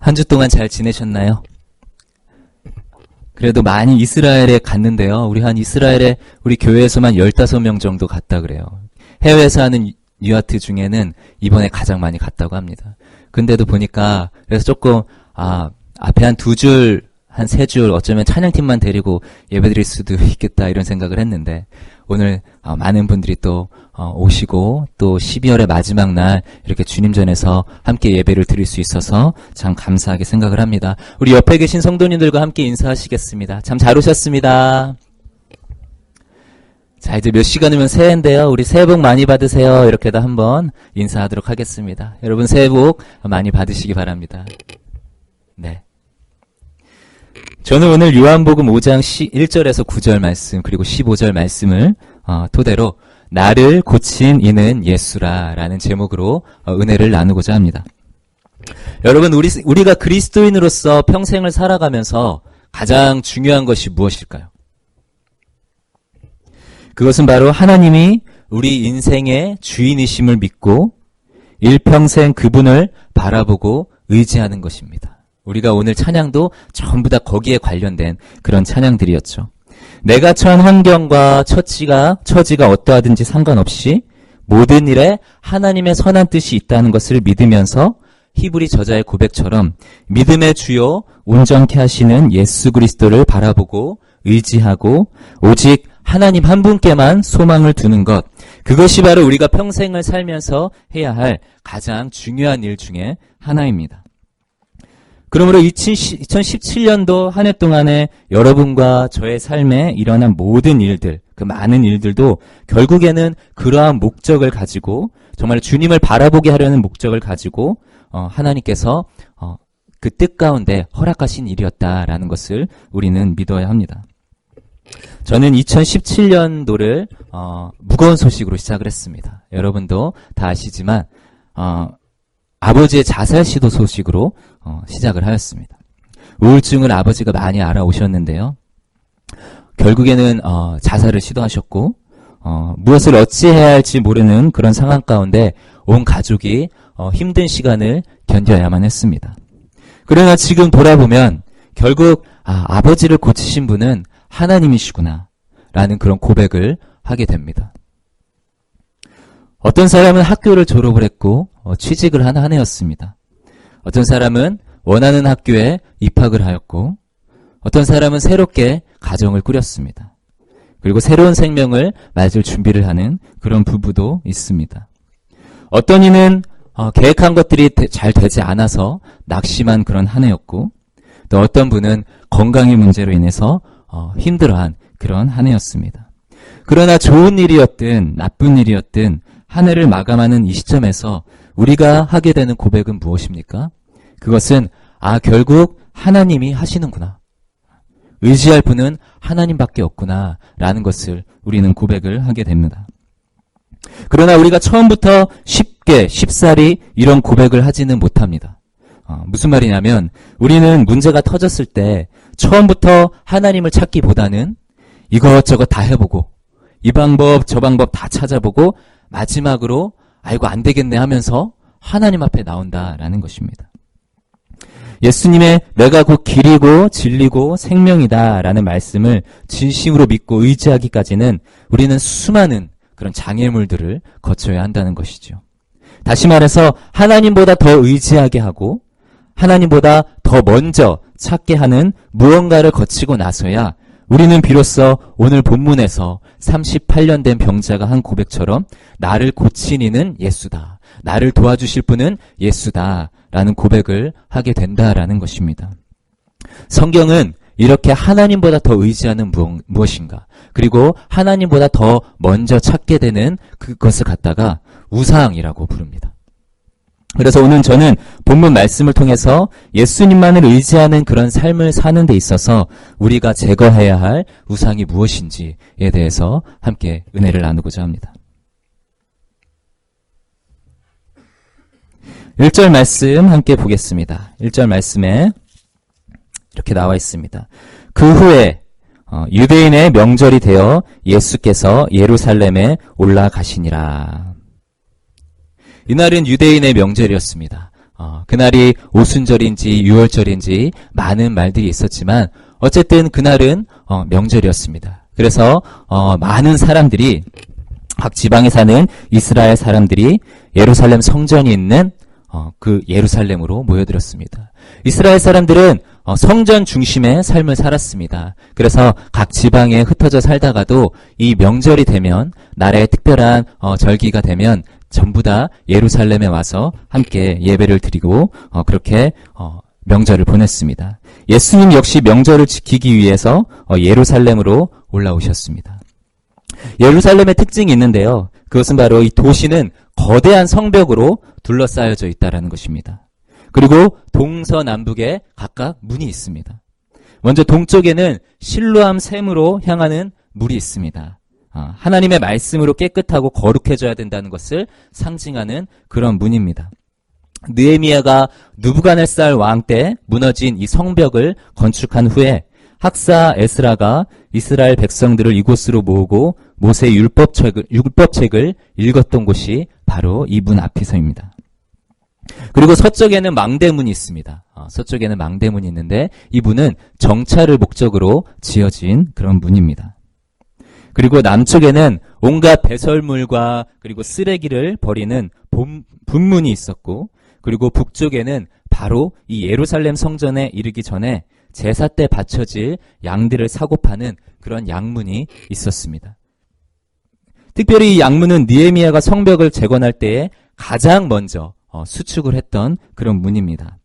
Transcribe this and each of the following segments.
한 주 동안 잘 지내셨나요? 그래도 많이 이스라엘에 갔는데요. 우리 교회에서만 15명 정도 갔다 그래요. 해외에서 하는 뉴아트 중에는 이번에 가장 많이 갔다고 합니다. 근데도 보니까, 그래서 조금, 앞에 한 2줄, 한 3줄, 어쩌면 찬양팀만 데리고 예배드릴 수도 있겠다, 이런 생각을 했는데, 오늘, 많은 분들이 또, 오시고, 또 12월의 마지막 날, 이렇게 주님 전에서 함께 예배를 드릴 수 있어서 참 감사하게 생각을 합니다. 우리 옆에 계신 성도님들과 함께 인사하시겠습니다. 참 잘 오셨습니다. 자, 이제 몇 시간 후면 새해인데요. 우리 새해 복 많이 받으세요. 이렇게도 한번 인사하도록 하겠습니다. 여러분 새해 복 많이 받으시기 바랍니다. 네. 저는 오늘 요한복음 5장 1절에서 9절 말씀 그리고 15절 말씀을 토대로 나를 고친 이는 예수라라는 제목으로 은혜를 나누고자 합니다. 여러분 우리가 그리스도인으로서 평생을 살아가면서 가장 중요한 것이 무엇일까요? 그것은 바로 하나님이 우리 인생의 주인이심을 믿고 일평생 그분을 바라보고 의지하는 것입니다. 우리가 오늘 찬양도 전부 다 거기에 관련된 그런 찬양들이었죠. 내가 처한 환경과 처지가 어떠하든지 상관없이 모든 일에 하나님의 선한 뜻이 있다는 것을 믿으면서 히브리 저자의 고백처럼 믿음의 주요 온전케 하시는 예수 그리스도를 바라보고 의지하고 오직 하나님 한 분께만 소망을 두는 것, 그것이 바로 우리가 평생을 살면서 해야 할 가장 중요한 일 중에 하나입니다. 그러므로 2017년도 한 해 동안에 여러분과 저의 삶에 일어난 모든 일들, 그 많은 일들도 결국에는 그러한 목적을 가지고 정말 주님을 바라보게 하려는 목적을 가지고 하나님께서 그 뜻 가운데 허락하신 일이었다라는 것을 우리는 믿어야 합니다. 저는 2017년도를 무거운 소식으로 시작을 했습니다. 여러분도 다 아시지만 아버지의 자살 시도 소식으로 시작을 하였습니다. 우울증을 아버지가 많이 알아오셨는데요. 결국에는 자살을 시도하셨고 무엇을 어찌해야 할지 모르는 그런 상황 가운데 온 가족이 힘든 시간을 견뎌야만 했습니다. 그러나 지금 돌아보면 결국 아버지를 고치신 분은 하나님이시구나 라는 그런 고백을 하게 됩니다. 어떤 사람은 학교를 졸업을 했고 취직을 한 해였습니다. 어떤 사람은 원하는 학교에 입학을 하였고 어떤 사람은 새롭게 가정을 꾸렸습니다. 그리고 새로운 생명을 맞을 준비를 하는 그런 부부도 있습니다. 어떤 이는 계획한 것들이 잘 되지 않아서 낙심한 그런 한 해였고 또 어떤 분은 건강의 문제로 인해서 힘들어한 그런 한 해였습니다. 그러나 좋은 일이었든 나쁜 일이었든 한 해를 마감하는 이 시점에서 우리가 하게 되는 고백은 무엇입니까? 그것은 결국 하나님이 하시는구나. 의지할 분은 하나님밖에 없구나 라는 것을 우리는 고백을 하게 됩니다. 그러나 우리가 처음부터 쉽사리 이런 고백을 하지는 못합니다. 무슨 말이냐면 우리는 문제가 터졌을 때 처음부터 하나님을 찾기보다는 이것저것 다 해보고 이 방법 저 방법 다 찾아보고 마지막으로 아이고 안 되겠네 하면서 하나님 앞에 나온다라는 것입니다. 예수님의 내가 곧 길이고 진리고 생명이다 라는 말씀을 진심으로 믿고 의지하기까지는 우리는 수많은 그런 장애물들을 거쳐야 한다는 것이죠. 다시 말해서 하나님보다 더 의지하게 하고 하나님보다 더 먼저 찾게 하는 무언가를 거치고 나서야 우리는 비로소 오늘 본문에서 38년 된 병자가 한 고백처럼 나를 고친 이는 예수다. 나를 도와주실 분은 예수다. 라는 고백을 하게 된다라는 것입니다. 성경은 이렇게 하나님보다 더 의지하는 무엇인가 그리고 하나님보다 더 먼저 찾게 되는 그것을 갖다가 우상이라고 부릅니다. 그래서 오늘 저는 본문 말씀을 통해서 예수님만을 의지하는 그런 삶을 사는 데 있어서 우리가 제거해야 할 우상이 무엇인지에 대해서 함께 은혜를 나누고자 합니다. 1절 말씀 함께 보겠습니다. 1절 말씀에 이렇게 나와 있습니다. 그 후에 유대인의 명절이 되어 예수께서 예루살렘에 올라가시니라. 이날은 유대인의 명절이었습니다. 그날이 오순절인지 유월절인지 많은 말들이 있었지만 어쨌든 그날은 명절이었습니다. 그래서 많은 사람들이 각 지방에 사는 이스라엘 사람들이 예루살렘 성전이 있는 그 예루살렘으로 모여들었습니다. 이스라엘 사람들은 성전 중심의 삶을 살았습니다. 그래서 각 지방에 흩어져 살다가도 이 명절이 되면 나라의 특별한 절기가 되면 전부 다 예루살렘에 와서 함께 예배를 드리고 그렇게 명절을 보냈습니다. 예수님 역시 명절을 지키기 위해서 예루살렘으로 올라오셨습니다. 예루살렘의 특징이 있는데요. 그것은 바로 이 도시는 거대한 성벽으로 둘러싸여져 있다는 것입니다. 그리고 동서남북에 각각 문이 있습니다. 먼저 동쪽에는 실로암 샘으로 향하는 물이 있습니다. 하나님의 말씀으로 깨끗하고 거룩해져야 된다는 것을 상징하는 그런 문입니다. 느헤미야가 느부갓네살 왕 때 무너진 이 성벽을 건축한 후에 학사 에스라가 이스라엘 백성들을 이곳으로 모으고 모세 율법책을 읽었던 곳이 바로 이 문 앞에서입니다. 그리고 서쪽에는 망대문이 있습니다. 서쪽에는 망대문이 있는데 이 문은 정찰을 목적으로 지어진 그런 문입니다. 그리고 남쪽에는 온갖 배설물과 그리고 쓰레기를 버리는 분문이 있었고, 그리고 북쪽에는 바로 이 예루살렘 성전에 이르기 전에 제사 때 바쳐질 양들을 사고 파는 그런 양문이 있었습니다. 특별히 이 양문은 느헤미야가 성벽을 재건할 때에 가장 먼저 수축을 했던 그런 문입니다.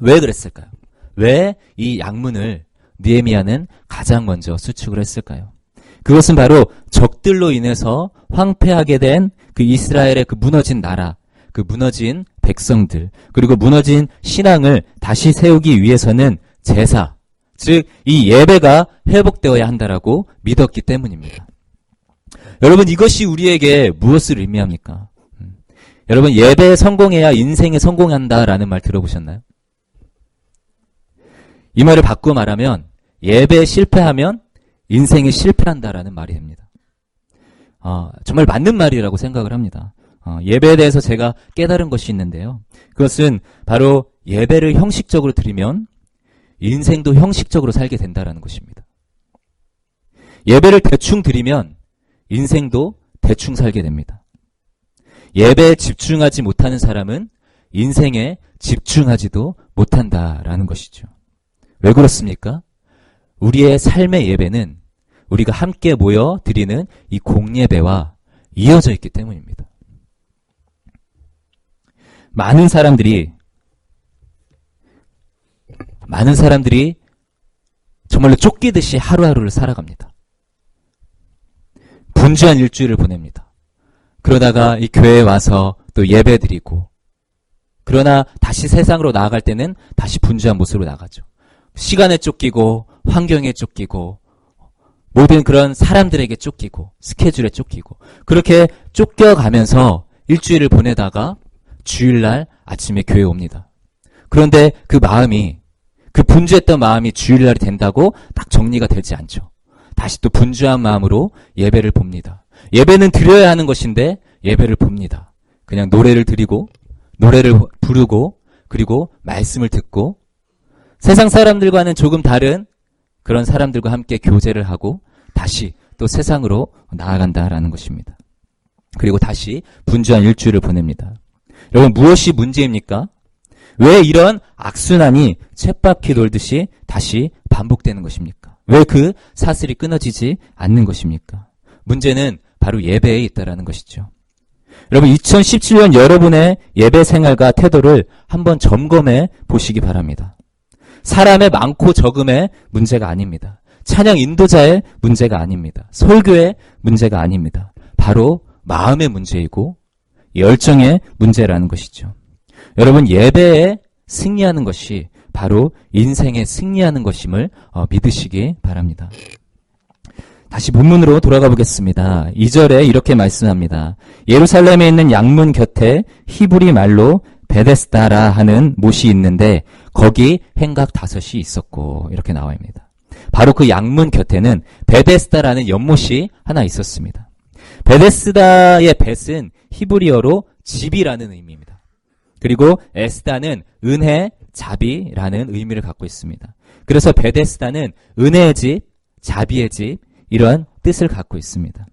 왜 그랬을까요? 왜 이 양문을 느헤미야는 가장 먼저 수축을 했을까요? 그것은 바로 적들로 인해서 황폐하게 된 그 이스라엘의 그 무너진 나라, 그 무너진 백성들, 그리고 무너진 신앙을 다시 세우기 위해서는 제사, 즉 이 예배가 회복되어야 한다라고 믿었기 때문입니다. 여러분, 이것이 우리에게 무엇을 의미합니까? 여러분, 예배에 성공해야 인생에 성공한다라는 말 들어보셨나요? 이 말을 바꾸어 말하면 예배에 실패하면 인생에 실패한다라는 말이 됩니다. 정말 맞는 말이라고 생각을 합니다. 예배에 대해서 제가 깨달은 것이 있는데요. 그것은 바로 예배를 형식적으로 드리면 인생도 형식적으로 살게 된다라는 것입니다. 예배를 대충 드리면 인생도 대충 살게 됩니다. 예배에 집중하지 못하는 사람은 인생에 집중하지도 못한다라는 것이죠. 왜 그렇습니까? 우리의 삶의 예배는 우리가 함께 모여 드리는 이 공예배와 이어져 있기 때문입니다. 많은 사람들이 정말로 쫓기듯이 하루하루를 살아갑니다. 분주한 일주일을 보냅니다. 그러다가 이 교회에 와서 또 예배드리고, 그러나 다시 세상으로 나아갈 때는 다시 분주한 모습으로 나가죠. 시간에 쫓기고 환경에 쫓기고 모든 그런 사람들에게 쫓기고 스케줄에 쫓기고 그렇게 쫓겨가면서 일주일을 보내다가 주일날 아침에 교회에 옵니다. 그런데 그 마음이, 그 분주했던 마음이 주일날이 된다고 딱 정리가 되지 않죠. 다시 또 분주한 마음으로 예배를 봅니다. 예배는 드려야 하는 것인데 예배를 봅니다. 그냥 노래를 드리고 노래를 부르고 그리고 말씀을 듣고 세상 사람들과는 조금 다른 그런 사람들과 함께 교제를 하고 다시 또 세상으로 나아간다라는 것입니다. 그리고 다시 분주한 일주일을 보냅니다. 여러분, 무엇이 문제입니까? 왜 이런 악순환이 쳇바퀴 돌듯이 다시 반복되는 것입니까? 왜 그 사슬이 끊어지지 않는 것입니까? 문제는 바로 예배에 있다라는 것이죠. 여러분, 2017년 여러분의 예배 생활과 태도를 한번 점검해 보시기 바랍니다. 사람의 많고 적음의 문제가 아닙니다. 찬양 인도자의 문제가 아닙니다. 설교의 문제가 아닙니다. 바로 마음의 문제이고 열정의 문제라는 것이죠. 여러분, 예배에 승리하는 것이 바로 인생에 승리하는 것임을 믿으시기 바랍니다. 다시 본문으로 돌아가 보겠습니다. 2절에 이렇게 말씀합니다. 예루살렘에 있는 양문 곁에 히브리 말로 베데스다라 하는 못이 있는데 거기 행각 5이 있었고, 이렇게 나와입니다. 바로 그 양문 곁에는 베데스다라는 연못이 하나 있었습니다. 베데스다의 벳은 히브리어로 집이라는 의미입니다. 그리고 에스다는 은혜, 자비라는 의미를 갖고 있습니다. 그래서 베데스다는 은혜의 집, 자비의 집 이런 뜻을 갖고 있습니다.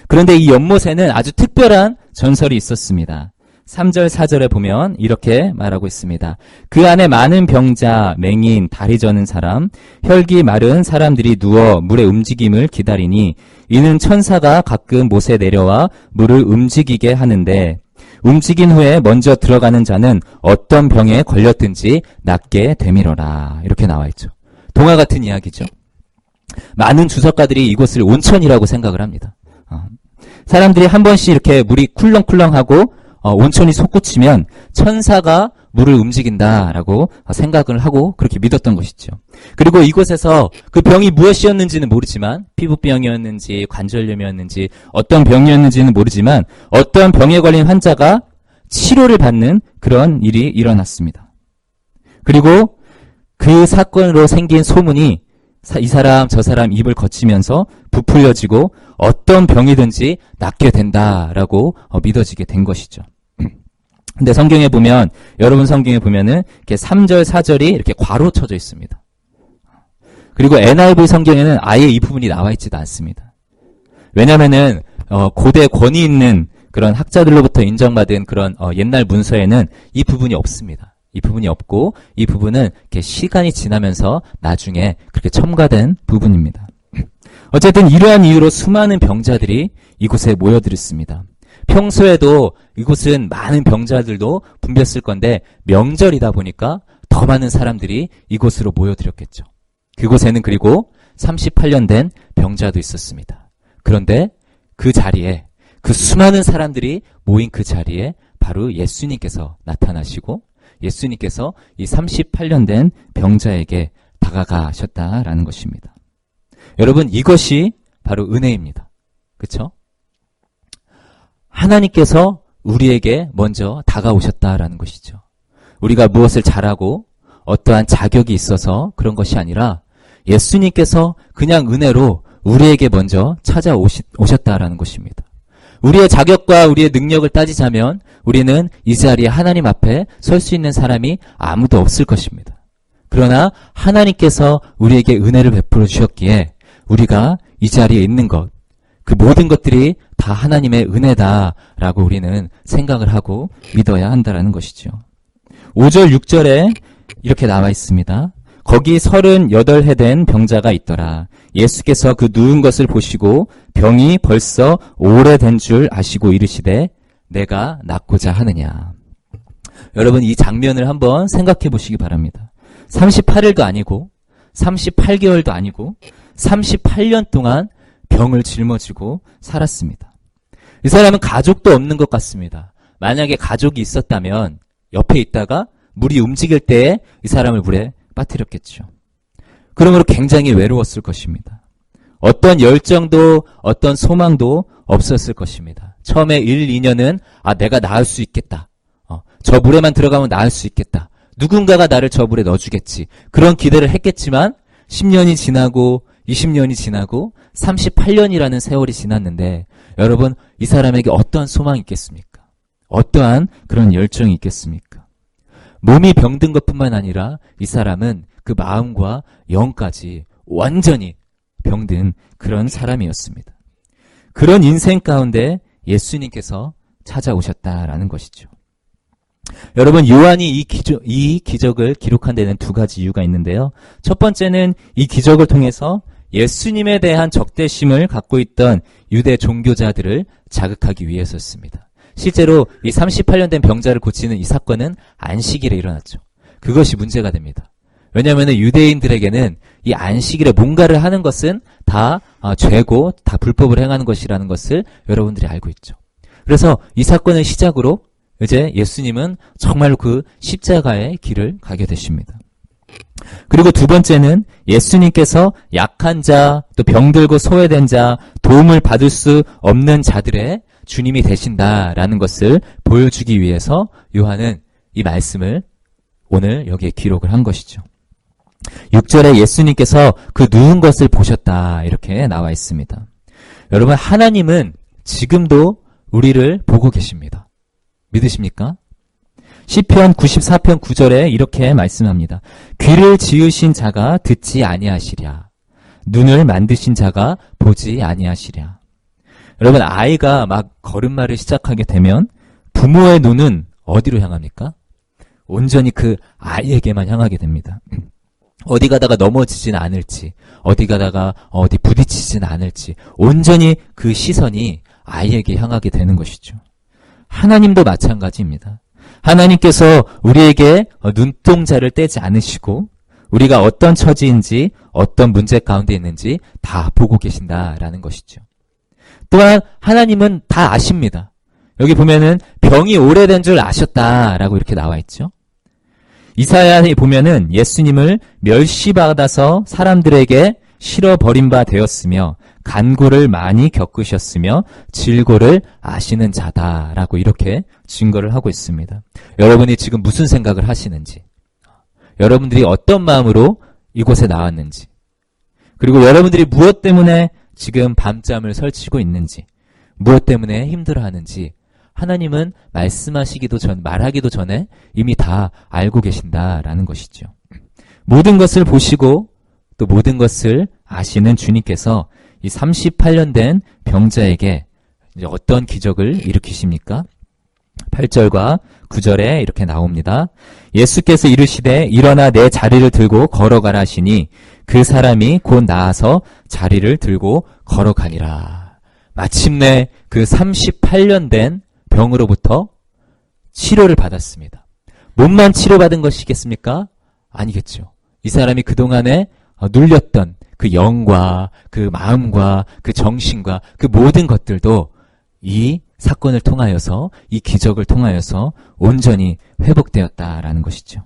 그런데 이 연못에는 아주 특별한 전설이 있었습니다. 3절, 4절에 보면 이렇게 말하고 있습니다. 그 안에 많은 병자, 맹인, 다리 저는 사람, 혈기 마른 사람들이 누워 물의 움직임을 기다리니 이는 천사가 가끔 못에 내려와 물을 움직이게 하는데 움직인 후에 먼저 들어가는 자는 어떤 병에 걸렸든지 낫게 되밀어라. 이렇게 나와 있죠. 동화 같은 이야기죠. 많은 주석가들이 이곳을 온천이라고 생각을 합니다. 사람들이 한 번씩 이렇게 물이 쿨렁쿨렁하고 온천이 솟구치면 천사가 물을 움직인다라고 생각을 하고 그렇게 믿었던 것이죠. 그리고 이곳에서 그 병이 무엇이었는지는 모르지만 피부병이었는지 관절염이었는지 어떤 병이었는지는 모르지만 어떤 병에 걸린 환자가 치료를 받는 그런 일이 일어났습니다. 그리고 그 사건으로 생긴 소문이 이 사람 저 사람 입을 거치면서 부풀려지고 어떤 병이든지 낫게 된다라고 믿어지게 된 것이죠. 근데 성경에 보면 여러분 성경에 보면은 이렇게 3절 4절이 이렇게 괄호 쳐져 있습니다. 그리고 NIV 성경에는 아예 이 부분이 나와 있지도 않습니다. 왜냐면은 고대 권위 있는 그런 학자들로부터 인정받은 그런 옛날 문서에는 이 부분이 없습니다. 이 부분이 없고 이 부분은 이렇게 시간이 지나면서 나중에 그렇게 첨가된 부분입니다. 어쨌든 이러한 이유로 수많은 병자들이 이곳에 모여들었습니다. 평소에도 이곳은 많은 병자들도 붐볐을 건데 명절이다 보니까 더 많은 사람들이 이곳으로 모여들었겠죠. 그곳에는 그리고 38년 된 병자도 있었습니다. 그런데 그 자리에 그 수많은 사람들이 모인 그 자리에 바로 예수님께서 나타나시고 예수님께서 이 38년 된 병자에게 다가가셨다라는 것입니다. 여러분 이것이 바로 은혜입니다. 그렇죠? 하나님께서 우리에게 먼저 다가오셨다라는 것이죠. 우리가 무엇을 잘하고 어떠한 자격이 있어서 그런 것이 아니라 예수님께서 그냥 은혜로 우리에게 먼저 찾아오셨다라는 것입니다. 우리의 자격과 우리의 능력을 따지자면 우리는 이 자리에 하나님 앞에 설 수 있는 사람이 아무도 없을 것입니다. 그러나 하나님께서 우리에게 은혜를 베풀어 주셨기에 우리가 이 자리에 있는 것, 그 모든 것들이 다 하나님의 은혜다라고 우리는 생각을 하고 믿어야 한다라는 것이죠. 5절, 6절에 이렇게 나와 있습니다. 거기 38해 된 병자가 있더라. 예수께서 그 누운 것을 보시고 병이 벌써 오래된 줄 아시고 이르시되 내가 낫고자 하느냐. 여러분 이 장면을 한번 생각해 보시기 바랍니다. 38일도 아니고 38개월도 아니고 38년 동안 병을 짊어지고 살았습니다. 이 사람은 가족도 없는 것 같습니다. 만약에 가족이 있었다면 옆에 있다가 물이 움직일 때에 이 사람을 물에 빠뜨렸겠죠. 그러므로 굉장히 외로웠을 것입니다. 어떤 열정도 어떤 소망도 없었을 것입니다. 처음에 1, 2년은 내가 나을 수 있겠다. 저 물에만 들어가면 나을 수 있겠다. 누군가가 나를 저 물에 넣어주겠지. 그런 기대를 했겠지만 10년이 지나고 20년이 지나고 38년이라는 세월이 지났는데 여러분 이 사람에게 어떠한 소망이 있겠습니까? 어떠한 그런 열정이 있겠습니까? 몸이 병든 것뿐만 아니라 이 사람은 그 마음과 영까지 완전히 병든 그런 사람이었습니다. 그런 인생 가운데 예수님께서 찾아오셨다라는 것이죠. 여러분 요한이 이 기적을 기록한 데는 두 가지 이유가 있는데요. 첫 번째는 이 기적을 통해서 예수님에 대한 적대심을 갖고 있던 유대 종교자들을 자극하기 위해서였습니다. 실제로 이 38년 된 병자를 고치는 이 사건은 안식일에 일어났죠. 그것이 문제가 됩니다. 왜냐하면 유대인들에게는 이 안식일에 뭔가를 하는 것은 다 죄고 다 불법을 행하는 것이라는 것을 여러분들이 알고 있죠. 그래서 이 사건을 시작으로 이제 예수님은 정말로 그 십자가의 길을 가게 되십니다. 그리고 두 번째는 예수님께서 약한 자, 또 병들고 소외된 자, 도움을 받을 수 없는 자들의 주님이 되신다라는 것을 보여주기 위해서 요한은 이 말씀을 오늘 여기에 기록을 한 것이죠. 6절에 예수님께서 그 누운 것을 보셨다 이렇게 나와 있습니다. 여러분 하나님은 지금도 우리를 보고 계십니다. 믿으십니까? 시편 94편 9절에 이렇게 말씀합니다. 귀를 지으신 자가 듣지 아니하시랴. 눈을 만드신 자가 보지 아니하시랴. 여러분, 아이가 막 걸음마를 시작하게 되면 부모의 눈은 어디로 향합니까? 온전히 그 아이에게만 향하게 됩니다. 어디 가다가 넘어지진 않을지, 어디 가다가 어디 부딪히진 않을지, 온전히 그 시선이 아이에게 향하게 되는 것이죠. 하나님도 마찬가지입니다. 하나님께서 우리에게 눈동자를 떼지 않으시고 우리가 어떤 처지인지 어떤 문제 가운데 있는지 다 보고 계신다라는 것이죠. 또한 하나님은 다 아십니다. 여기 보면은 병이 오래된 줄 아셨다라고 이렇게 나와 있죠. 이사야에 보면은 예수님을 멸시받아서 사람들에게 실어버린 바 되었으며 간고를 많이 겪으셨으며 질고를 아시는 자다라고 이렇게 증거를 하고 있습니다. 여러분이 지금 무슨 생각을 하시는지, 여러분들이 어떤 마음으로 이곳에 나왔는지, 그리고 여러분들이 무엇 때문에 지금 밤잠을 설치고 있는지, 무엇 때문에 힘들어하는지 하나님은 말하기도 전에 이미 다 알고 계신다라는 것이죠. 모든 것을 보시고 또 모든 것을 아시는 주님께서 이 38년 된 병자에게 이제 어떤 기적을 일으키십니까? 8절과 9절에 이렇게 나옵니다. 예수께서 이르시되 일어나 내 자리를 들고 걸어가라 하시니 그 사람이 곧 나아서 자리를 들고 걸어가니라. 마침내 그 38년 된 병으로부터 치료를 받았습니다. 몸만 치료받은 것이겠습니까? 아니겠죠. 이 사람이 그동안에 눌렸던 그 영과 그 마음과 그 정신과 그 모든 것들도 이 사건을 통하여서, 이 기적을 통하여서 온전히 회복되었다라는 것이죠.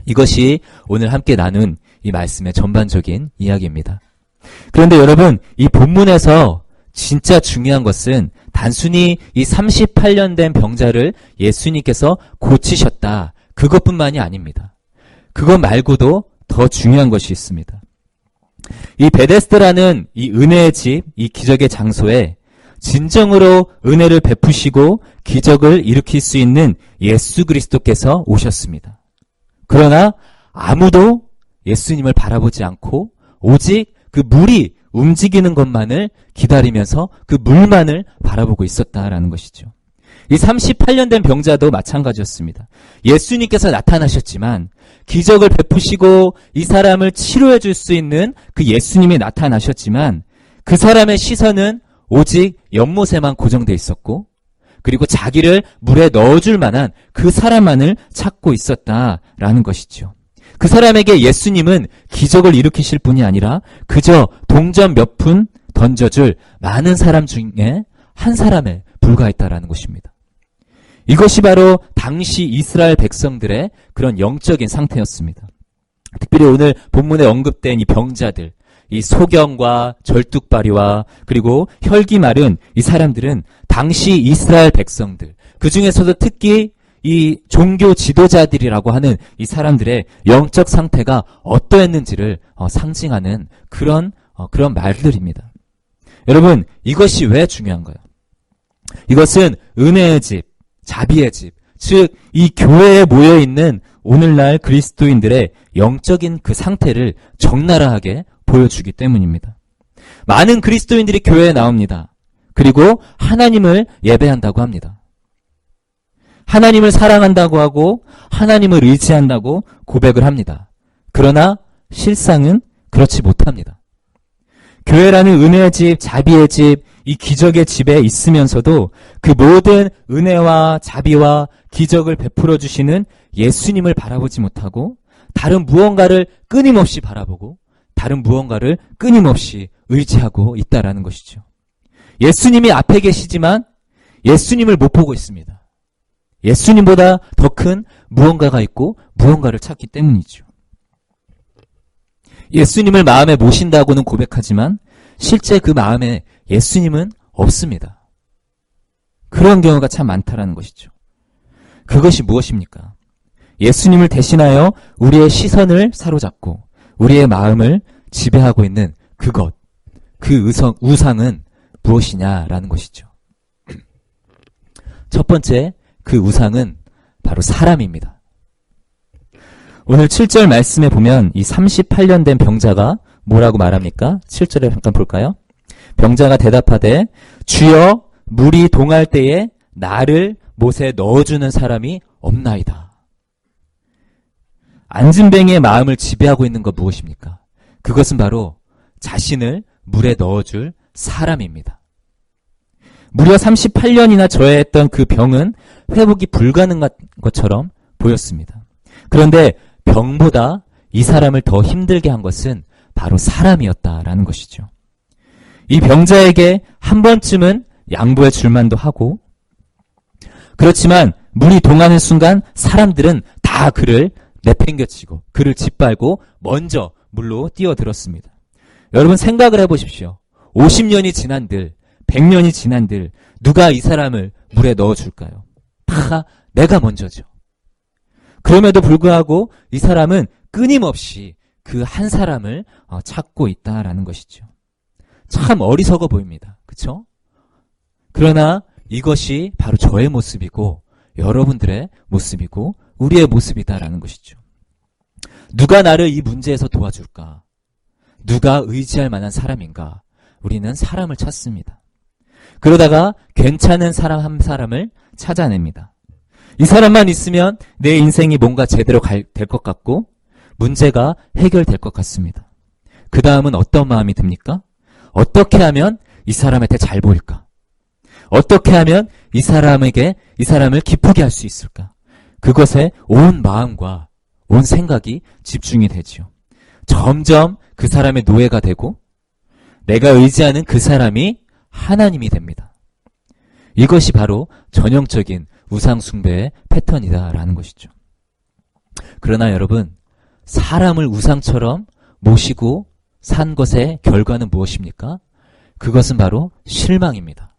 이것이 오늘 함께 나눈 이 말씀의 전반적인 이야기입니다. 그런데 여러분, 이 본문에서 진짜 중요한 것은 단순히 이 38년 된 병자를 예수님께서 고치셨다, 그것뿐만이 아닙니다. 그것 말고도 더 중요한 것이 있습니다. 이 베데스다라는 이 은혜의 집, 이 기적의 장소에 진정으로 은혜를 베푸시고 기적을 일으킬 수 있는 예수 그리스도께서 오셨습니다. 그러나 아무도 예수님을 바라보지 않고 오직 그 물이 움직이는 것만을 기다리면서 그 물만을 바라보고 있었다라는 것이죠. 이 38년 된 병자도 마찬가지였습니다. 예수님께서 나타나셨지만 기적을 베푸시고 이 사람을 치료해 줄 수 있는 그 예수님이 나타나셨지만 그 사람의 시선은 오직 연못에만 고정돼 있었고, 그리고 자기를 물에 넣어줄 만한 그 사람만을 찾고 있었다라는 것이죠. 그 사람에게 예수님은 기적을 일으키실 분이 아니라 그저 동전 몇 푼 던져줄 많은 사람 중에 한 사람에 불과했다라는 것입니다. 이것이 바로 당시 이스라엘 백성들의 그런 영적인 상태였습니다. 특별히 오늘 본문에 언급된 이 병자들, 이 소경과 절뚝발이와 그리고 혈기 마른 이 사람들은 당시 이스라엘 백성들, 그 중에서도 특히 이 종교 지도자들이라고 하는 이 사람들의 영적 상태가 어떠했는지를 상징하는 그런 말들입니다. 여러분, 이것이 왜 중요한가요? 이것은 은혜의 집, 자비의 집, 즉 이 교회에 모여있는 오늘날 그리스도인들의 영적인 그 상태를 적나라하게 보여주기 때문입니다. 많은 그리스도인들이 교회에 나옵니다. 그리고 하나님을 예배한다고 합니다. 하나님을 사랑한다고 하고 하나님을 의지한다고 고백을 합니다. 그러나 실상은 그렇지 못합니다. 교회라는 은혜의 집, 자비의 집, 이 기적의 집에 있으면서도 그 모든 은혜와 자비와 기적을 베풀어 주시는 예수님을 바라보지 못하고 다른 무언가를 끊임없이 바라보고 다른 무언가를 끊임없이 의지하고 있다라는 것이죠. 예수님이 앞에 계시지만 예수님을 못 보고 있습니다. 예수님보다 더 큰 무언가가 있고 무언가를 찾기 때문이죠. 예수님을 마음에 모신다고는 고백하지만 실제 그 마음에 예수님은 없습니다. 그런 경우가 참 많다라는 것이죠. 그것이 무엇입니까? 예수님을 대신하여 우리의 시선을 사로잡고 우리의 마음을 지배하고 있는 그것, 그 우상은 무엇이냐라는 것이죠. 첫 번째, 그 우상은 바로 사람입니다. 오늘 7절 말씀에 보면 이 38년 된 병자가 뭐라고 말합니까? 7절에 잠깐 볼까요? 병자가 대답하되 주여 물이 동할 때에 나를 못에 넣어주는 사람이 없나이다. 안진뱅이의 마음을 지배하고 있는 것 무엇입니까? 그것은 바로 자신을 물에 넣어줄 사람입니다. 무려 38년이나 저해했던 그 병은 회복이 불가능한 것처럼 보였습니다. 그런데 병보다 이 사람을 더 힘들게 한 것은 바로 사람이었다라는 것이죠. 이 병자에게 한 번쯤은 양보해 줄만도 하고, 그렇지만 물이 동하는 순간 사람들은 다 그를 내팽개치고 그를 짓밟고 먼저 물로 뛰어들었습니다. 여러분 생각을 해보십시오. 50년이 지난들, 100년이 지난들 누가 이 사람을 물에 넣어줄까요? 다 내가 먼저죠. 그럼에도 불구하고 이 사람은 끊임없이 그 한 사람을 찾고 있다라는 것이죠. 참 어리석어 보입니다. 그렇죠? 그러나 이것이 바로 저의 모습이고 여러분들의 모습이고 우리의 모습이다라는 것이죠. 누가 나를 이 문제에서 도와줄까? 누가 의지할 만한 사람인가? 우리는 사람을 찾습니다. 그러다가 괜찮은 사람 한 사람을 찾아냅니다. 이 사람만 있으면 내 인생이 뭔가 제대로 될 것 같고 문제가 해결될 것 같습니다. 그 다음은 어떤 마음이 듭니까? 어떻게 하면 이 사람한테 잘 보일까? 어떻게 하면 이 사람을 기쁘게 할 수 있을까? 그것에 온 마음과 온 생각이 집중이 되지요. 점점 그 사람의 노예가 되고 내가 의지하는 그 사람이 하나님이 됩니다. 이것이 바로 전형적인 우상숭배의 패턴이다라는 것이죠. 그러나 여러분, 사람을 우상처럼 모시고 산 것의 결과는 무엇입니까? 그것은 바로 실망입니다.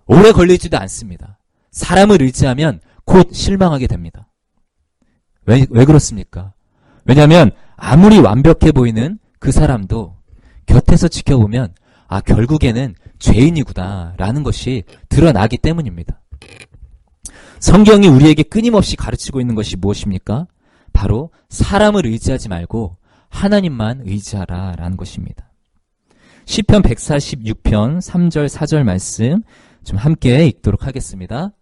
오래 걸리지도 않습니다. 사람을 의지하면 곧 실망하게 됩니다. 왜 그렇습니까? 왜냐하면 아무리 완벽해 보이는 그 사람도 곁에서 지켜보면 결국에는 죄인이구나 라는 것이 드러나기 때문입니다. 성경이 우리에게 끊임없이 가르치고 있는 것이 무엇입니까? 바로 사람을 의지하지 말고 하나님만 의지하라 라는 것입니다. 시편 146편 3절 4절 말씀 좀 함께 읽도록 하겠습니다.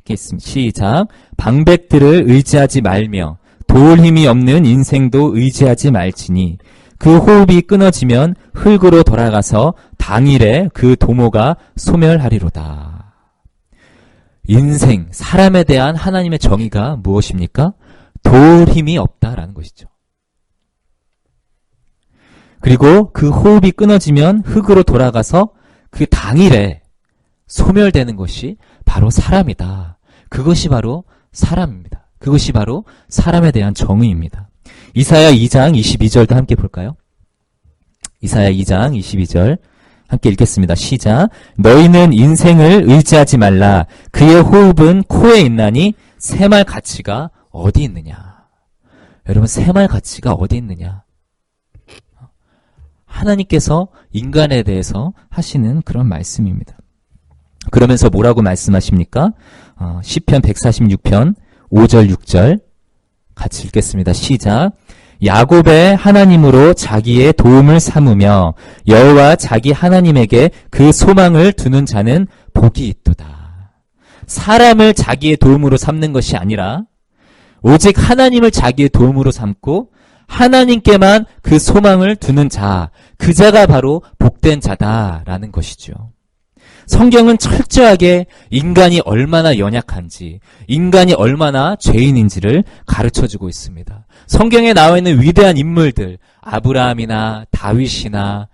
시작. 방백들을 의지하지 말며 도울 힘이 없는 인생도 의지하지 말지니 그 호흡이 끊어지면 흙으로 돌아가서 당일에 그 도모가 소멸하리로다. 인생, 사람에 대한 하나님의 정의가 무엇입니까? 도울 힘이 없다라는 것이죠. 그리고 그 호흡이 끊어지면 흙으로 돌아가서 그 당일에 소멸되는 것이 바로 사람이다. 그것이 바로 사람입니다. 그것이 바로 사람에 대한 정의입니다. 이사야 2장 22절도 함께 볼까요? 이사야 2장 22절 함께 읽겠습니다. 시작. 너희는 인생을 의지하지 말라. 그의 호흡은 코에 있나니 새말 가치가 어디 있느냐. 여러분, 새말 가치가 어디 있느냐. 하나님께서 인간에 대해서 하시는 그런 말씀입니다. 그러면서 뭐라고 말씀하십니까? 시편 146편 5절 6절 같이 읽겠습니다. 시작. 야곱의 하나님으로 자기의 도움을 삼으며 여호와 자기 하나님에게 그 소망을 두는 자는 복이 있도다. 사람을 자기의 도움으로 삼는 것이 아니라 오직 하나님을 자기의 도움으로 삼고 하나님께만 그 소망을 두는 자, 그 자가 바로 복된 자다라는 것이죠. 성경은 철저하게 인간이 얼마나 연약한지, 인간이 얼마나 죄인인지를 가르쳐주고 있습니다. 성경에 나와 있는 위대한 인물들, 아브라함이나 다윗이나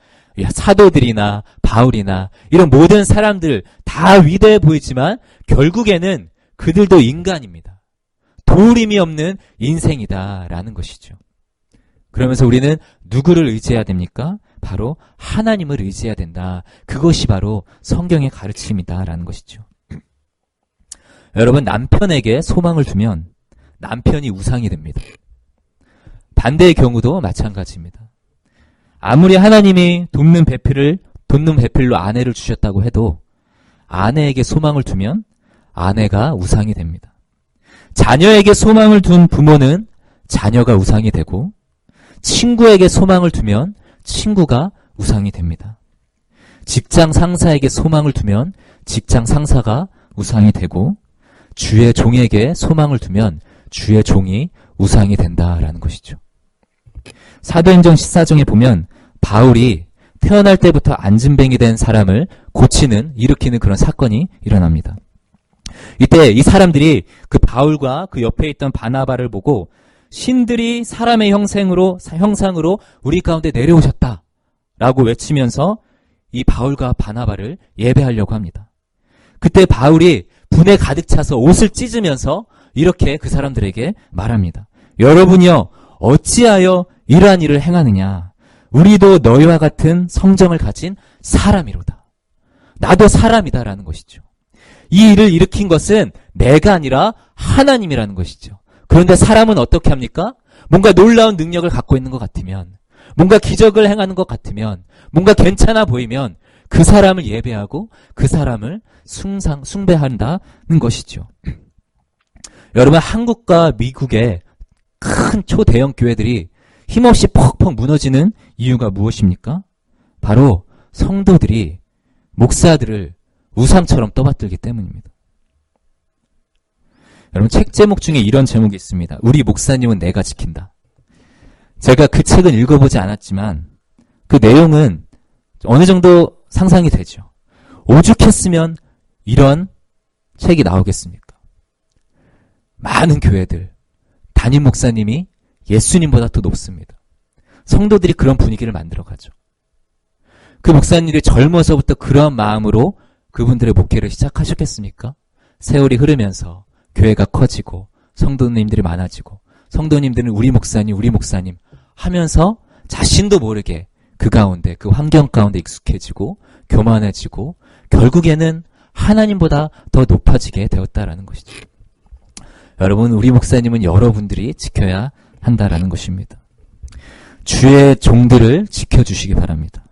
사도들이나 바울이나 이런 모든 사람들 다 위대해 보이지만 결국에는 그들도 인간입니다. 도울 힘이 없는 인생이다라는 것이죠. 그러면서 우리는 누구를 의지해야 됩니까? 바로 하나님을 의지해야 된다. 그것이 바로 성경의 가르침이다라는 것이죠. 여러분, 남편에게 소망을 두면 남편이 우상이 됩니다. 반대의 경우도 마찬가지입니다. 아무리 하나님이 돕는 배필로 아내를 주셨다고 해도 아내에게 소망을 두면 아내가 우상이 됩니다. 자녀에게 소망을 둔 부모는 자녀가 우상이 되고 친구에게 소망을 두면 친구가 우상이 됩니다. 직장 상사에게 소망을 두면 직장 상사가 우상이 되고 주의 종에게 소망을 두면 주의 종이 우상이 된다라는 것이죠. 사도행전 14장에 보면 바울이 태어날 때부터 안진뱅이 된 사람을 일으키는 그런 사건이 일어납니다. 이때 이 사람들이 그 바울과 그 옆에 있던 바나바를 보고 신들이 사람의 형상으로 우리 가운데 내려오셨다라고 외치면서 이 바울과 바나바를 예배하려고 합니다. 그때 바울이 분에 가득 차서 옷을 찢으면서 이렇게 그 사람들에게 말합니다. 여러분이여 어찌하여 이러한 일을 행하느냐. 우리도 너희와 같은 성정을 가진 사람이로다. 나도 사람이다라는 것이죠. 이 일을 일으킨 것은 내가 아니라 하나님이라는 것이죠. 그런데 사람은 어떻게 합니까? 뭔가 놀라운 능력을 갖고 있는 것 같으면, 뭔가 기적을 행하는 것 같으면, 뭔가 괜찮아 보이면 그 사람을 예배하고 그 사람을 숭배한다는 것이죠. 여러분, 한국과 미국의 큰 초대형 교회들이 힘없이 퍽퍽 무너지는 이유가 무엇입니까? 바로 성도들이 목사들을 우상처럼 떠받들기 때문입니다. 여러분, 책 제목 중에 이런 제목이 있습니다. 우리 목사님은 내가 지킨다. 제가 그 책은 읽어보지 않았지만 그 내용은 어느 정도 상상이 되죠. 오죽했으면 이런 책이 나오겠습니까? 많은 교회들, 담임 목사님이 예수님보다 더 높습니다. 성도들이 그런 분위기를 만들어가죠. 그 목사님들이 젊어서부터 그런 마음으로 그분들의 목회를 시작하셨겠습니까? 세월이 흐르면서 교회가 커지고 성도님들이 많아지고 성도님들은 우리 목사님 하면서 자신도 모르게 그 가운데, 그 환경 가운데 익숙해지고 교만해지고 결국에는 하나님보다 더 높아지게 되었다라는 것이죠. 여러분, 우리 목사님은 여러분들이 지켜야 한다라는 것입니다. 주의 종들을 지켜주시기 바랍니다.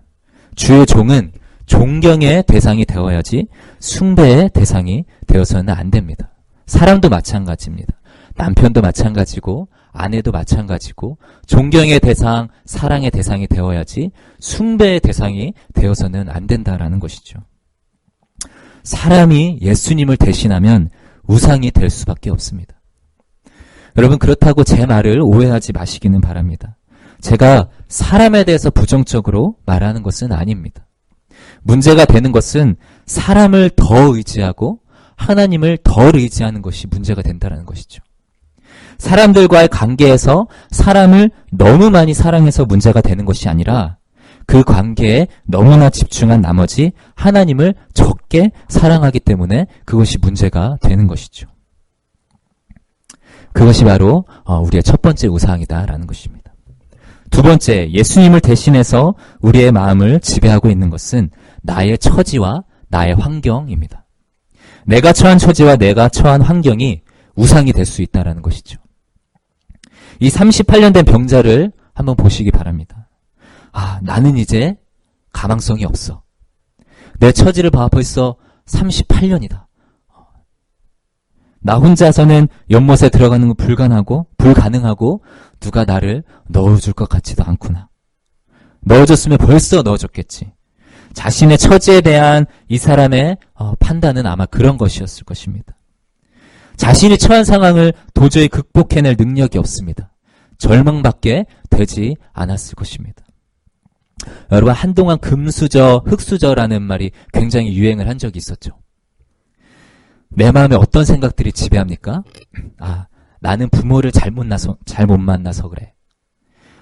주의 종은 존경의 대상이 되어야지 숭배의 대상이 되어서는 안 됩니다. 사람도 마찬가지입니다. 남편도 마찬가지고 아내도 마찬가지고 존경의 대상, 사랑의 대상이 되어야지 숭배의 대상이 되어서는 안 된다라는 것이죠. 사람이 예수님을 대신하면 우상이 될 수밖에 없습니다. 여러분, 그렇다고 제 말을 오해하지 마시기는 바랍니다. 제가 사람에 대해서 부정적으로 말하는 것은 아닙니다. 문제가 되는 것은 사람을 더 의지하고 하나님을 덜 의지하는 것이 문제가 된다는 것이죠. 사람들과의 관계에서 사람을 너무 많이 사랑해서 문제가 되는 것이 아니라 그 관계에 너무나 집중한 나머지 하나님을 적게 사랑하기 때문에 그것이 문제가 되는 것이죠. 그것이 바로 우리의 첫 번째 우상이다라는 것입니다. 두 번째, 예수님을 대신해서 우리의 마음을 지배하고 있는 것은 나의 처지와 나의 환경입니다. 내가 처한 처지와 내가 처한 환경이 우상이 될 수 있다는 것이죠. 이 38년 된 병자를 한번 보시기 바랍니다. 나는 이제 가망성이 없어. 내 처지를 봐, 벌써 38년이다. 나 혼자서는 연못에 들어가는 거 불가능하고 누가 나를 넣어줄 것 같지도 않구나. 넣어줬으면 벌써 넣어줬겠지. 자신의 처지에 대한 이 사람의 판단은 아마 그런 것이었을 것입니다. 자신이 처한 상황을 도저히 극복해낼 능력이 없습니다. 절망밖에 되지 않았을 것입니다. 여러분, 한동안 금수저, 흙수저라는 말이 굉장히 유행을 한 적이 있었죠. 내 마음에 어떤 생각들이 지배합니까? 나는 부모를 잘못 만나서 그래.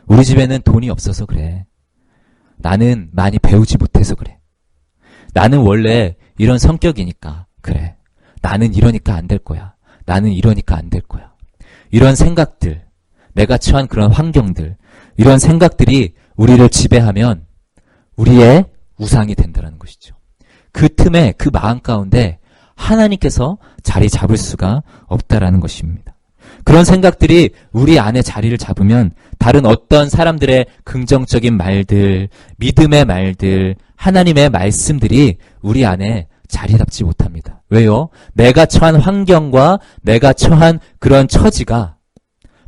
우리 집에는 돈이 없어서 그래. 나는 많이 배우지 못해서 그래. 나는 원래 이런 성격이니까 그래. 나는 이러니까 안 될 거야. 나는 이러니까 안 될 거야. 이런 생각들, 내가 처한 그런 환경들, 이런 생각들이 우리를 지배하면 우리의 우상이 된다는 것이죠. 그 틈에, 그 마음 가운데 하나님께서 자리 잡을 수가 없다라는 것입니다. 그런 생각들이 우리 안에 자리를 잡으면 다른 어떤 사람들의 긍정적인 말들, 믿음의 말들, 하나님의 말씀들이 우리 안에 자리잡지 못합니다. 왜요? 내가 처한 환경과 내가 처한 그런 처지가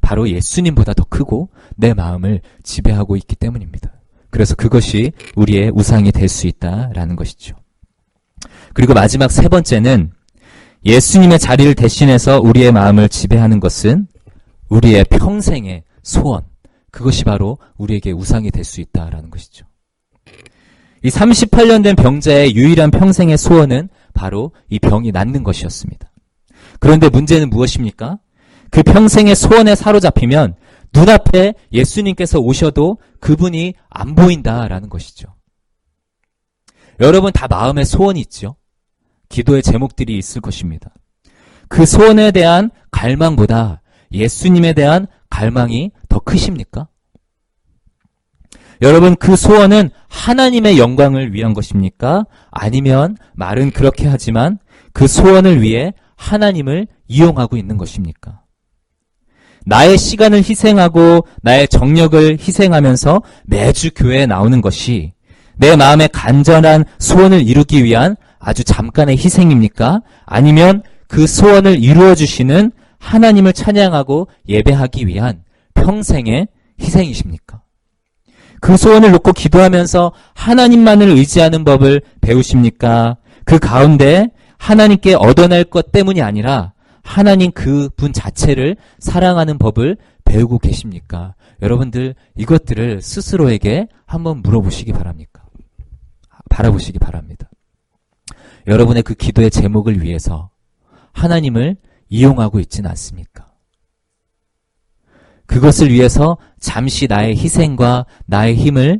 바로 예수님보다 더 크고 내 마음을 지배하고 있기 때문입니다. 그래서 그것이 우리의 우상이 될 수 있다라는 것이죠. 그리고 마지막 세 번째는 예수님의 자리를 대신해서 우리의 마음을 지배하는 것은 우리의 평생의 소원, 그것이 바로 우리에게 우상이 될 수 있다라는 것이죠. 이 38년 된 병자의 유일한 평생의 소원은 바로 이 병이 낫는 것이었습니다. 그런데 문제는 무엇입니까? 그 평생의 소원에 사로잡히면 눈앞에 예수님께서 오셔도 그분이 안 보인다라는 것이죠. 여러분 다 마음에 소원이 있죠? 기도의 제목들이 있을 것입니다. 그 소원에 대한 갈망보다 예수님에 대한 갈망이 더 크십니까? 여러분 그 소원은 하나님의 영광을 위한 것입니까? 아니면 말은 그렇게 하지만 그 소원을 위해 하나님을 이용하고 있는 것입니까? 나의 시간을 희생하고 나의 정력을 희생하면서 매주 교회에 나오는 것이 내 마음의 간절한 소원을 이루기 위한 아주 잠깐의 희생입니까? 아니면 그 소원을 이루어 주시는 하나님을 찬양하고 예배하기 위한 평생의 희생이십니까? 그 소원을 놓고 기도하면서 하나님만을 의지하는 법을 배우십니까? 그 가운데 하나님께 얻어낼 것 때문이 아니라 하나님 그분 자체를 사랑하는 법을 배우고 계십니까? 여러분들 이것들을 스스로에게 한번 물어보시기 바랍니까? 바라보시기 바랍니다. 여러분의 그 기도의 제목을 위해서 하나님을 이용하고 있지는 않습니까? 그것을 위해서 잠시 나의 희생과 나의 힘을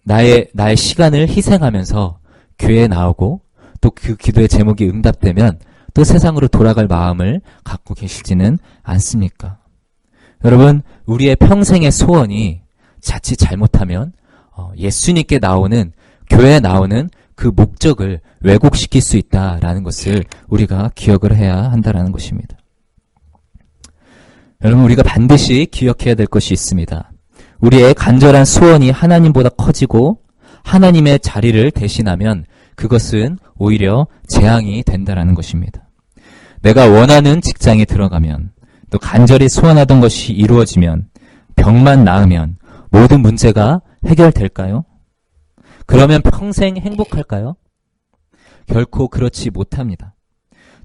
나의 시간을 희생하면서 교회에 나오고 또 그 기도의 제목이 응답되면 또 세상으로 돌아갈 마음을 갖고 계시지는 않습니까? 여러분 우리의 평생의 소원이 자칫 잘못하면 예수님께 나오는 교회에 나오는 그 목적을 왜곡시킬 수 있다라는 것을 우리가 기억을 해야 한다라는 것입니다. 여러분 우리가 반드시 기억해야 될 것이 있습니다. 우리의 간절한 소원이 하나님보다 커지고 하나님의 자리를 대신하면 그것은 오히려 재앙이 된다라는 것입니다. 내가 원하는 직장에 들어가면 또 간절히 소원하던 것이 이루어지면 병만 나으면 모든 문제가 해결될까요? 그러면 평생 행복할까요? 결코 그렇지 못합니다.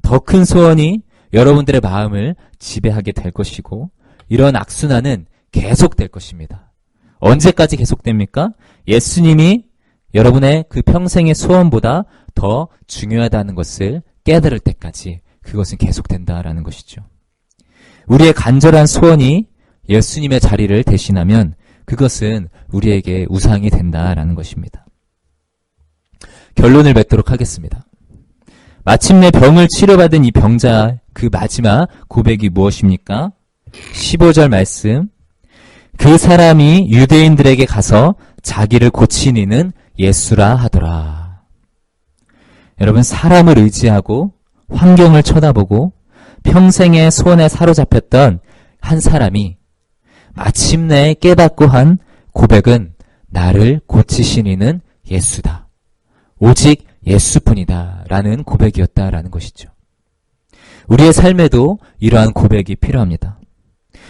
더 큰 소원이 여러분들의 마음을 지배하게 될 것이고 이런 악순환은 계속될 것입니다. 언제까지 계속됩니까? 예수님이 여러분의 그 평생의 소원보다 더 중요하다는 것을 깨달을 때까지 그것은 계속된다라는 것이죠. 우리의 간절한 소원이 예수님의 자리를 대신하면 그것은 우리에게 우상이 된다라는 것입니다. 결론을 맺도록 하겠습니다. 마침내 병을 치료받은 이 병자 그 마지막 고백이 무엇입니까? 15절 말씀. 그 사람이 유대인들에게 가서 자기를 고친 이는 예수라 하더라. 여러분 사람을 의지하고 환경을 쳐다보고 평생의 소원에 사로잡혔던 한 사람이 마침내 깨닫고 한 고백은 나를 고치신 이는 예수다. 오직 예수뿐이다 라는 고백이었다라는 것이죠. 우리의 삶에도 이러한 고백이 필요합니다.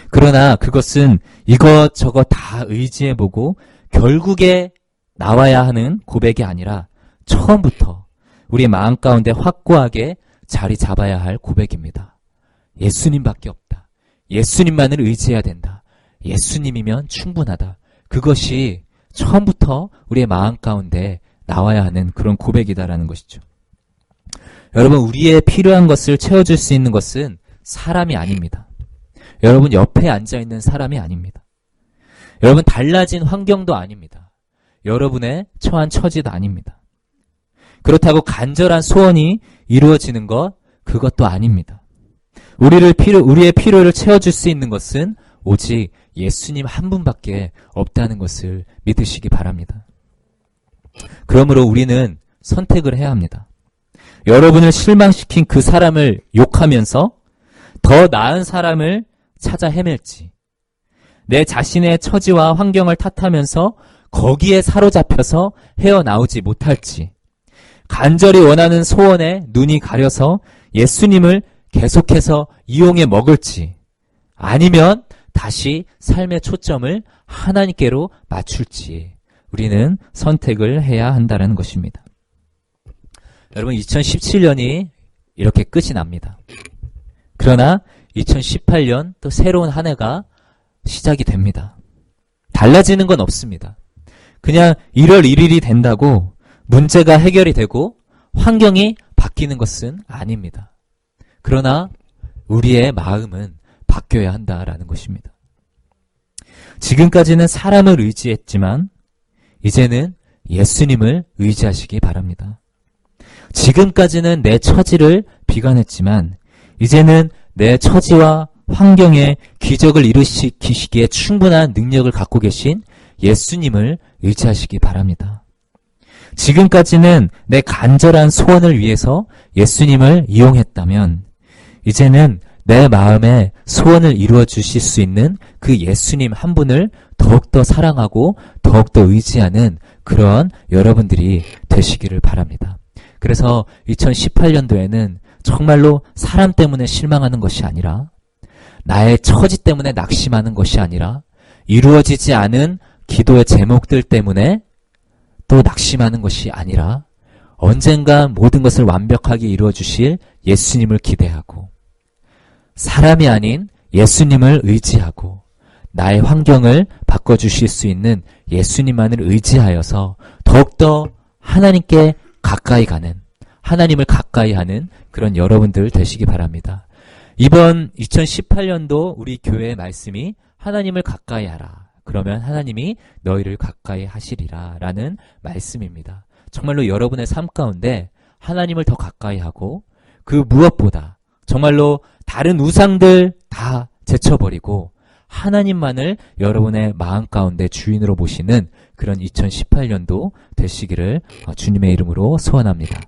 그러나 그것은 이것저것 다 의지해보고 결국에 나와야 하는 고백이 아니라 처음부터 우리의 마음 가운데 확고하게 자리 잡아야 할 고백입니다. 예수님밖에 없다. 예수님만을 의지해야 된다. 예수님이면 충분하다. 그것이 처음부터 우리의 마음 가운데 나와야 하는 그런 고백이다라는 것이죠. 여러분 우리의 필요한 것을 채워줄 수 있는 것은 사람이 아닙니다. 여러분 옆에 앉아있는 사람이 아닙니다. 여러분 달라진 환경도 아닙니다. 여러분의 처한 처지도 아닙니다. 그렇다고 간절한 소원이 이루어지는 것 그것도 아닙니다. 우리의 필요를 채워줄 수 있는 것은 오직 예수님 한 분밖에 없다는 것을 믿으시기 바랍니다. 그러므로 우리는 선택을 해야 합니다. 여러분을 실망시킨 그 사람을 욕하면서 더 나은 사람을 찾아 헤맬지, 내 자신의 처지와 환경을 탓하면서 거기에 사로잡혀서 헤어나오지 못할지, 간절히 원하는 소원에 눈이 가려서 예수님을 계속해서 이용해 먹을지, 아니면 다시 삶의 초점을 하나님께로 맞출지 우리는 선택을 해야 한다는 것입니다. 여러분, 2017년이 이렇게 끝이 납니다. 그러나 2018년 또 새로운 한 해가 시작이 됩니다. 달라지는 건 없습니다. 그냥 1월 1일이 된다고 문제가 해결이 되고 환경이 바뀌는 것은 아닙니다. 그러나 우리의 마음은 바뀌어야 한다라는 것입니다. 지금까지는 사람을 의지했지만 이제는 예수님을 의지하시기 바랍니다. 지금까지는 내 처지를 비관했지만 이제는 내 처지와 환경에 기적을 일으키시기에 충분한 능력을 갖고 계신 예수님을 의지하시기 바랍니다. 지금까지는 내 간절한 소원을 위해서 예수님을 이용했다면 이제는 내 마음의 소원을 이루어 주실 수 있는 그 예수님 한 분을 더욱더 사랑하고 더욱더 의지하는 그런 여러분들이 되시기를 바랍니다. 그래서 2018년도에는 정말로 사람 때문에 실망하는 것이 아니라, 나의 처지 때문에 낙심하는 것이 아니라, 이루어지지 않은 기도의 제목들 때문에 또 낙심하는 것이 아니라, 언젠가 모든 것을 완벽하게 이루어 주실 예수님을 기대하고, 사람이 아닌 예수님을 의지하고, 나의 환경을 바꿔주실 수 있는 예수님만을 의지하여서 더욱더 하나님께 가까이 가는, 하나님을 가까이 하는 그런 여러분들 되시기 바랍니다. 이번 2018년도 우리 교회의 말씀이 하나님을 가까이 하라. 그러면 하나님이 너희를 가까이 하시리라 라는 말씀입니다. 정말로 여러분의 삶 가운데 하나님을 더 가까이 하고, 그 무엇보다 정말로 다른 우상들 다 제쳐버리고 하나님만을 여러분의 마음 가운데 주인으로 모시는 그런 2018년도 되시기를 주님의 이름으로 소원합니다.